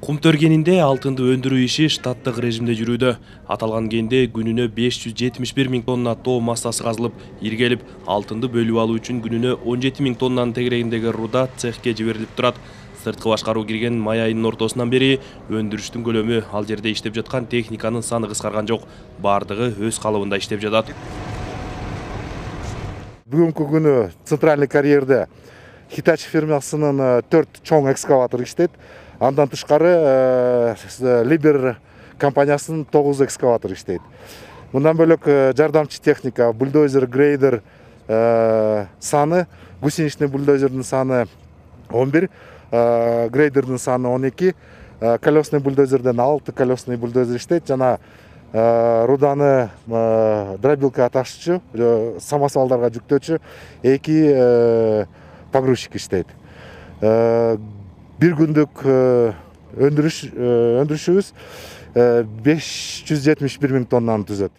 Кумтөргенинде алтынды өндүрүү иши штаттык режимде жүрүүдө. Аталган кенде күнүнө 571 000 тонна тоо массасы казылып, иргелип, алтынды бөлүп алуу үчүн күнүнө 17 000 тоннанын тегерегиндеги руда цехке жиберилип турат. Сырткы башкаруу кирген май айынын ортосунан бери өндүрүштүн көлөмү, ал жерде иштеп жаткан техниканын саны кыскарган жок. Бардыгы өз калыбында иштеп жатат. Бүгүнкү күнү Центральный карьерде Hitachi фирмасынын 4 чоң экскаватор иштейт. Андан тышкары Liber компаниясынын 9 экскаватор иштейт. Мындан бөлөк жардамчы техника, бульдозер, грейдер саны, гусеничный бульдозердин саны 11, грейдердин саны 12, колесный бульдозерден 6 колесный бульдозер иштейт. Жана руданы дробилка ташчу, самосвалдарга жүктөөчү 2 погрузчик иштейт. Bir gündük öndürüşümüz 571 000 tonnanı түзөт.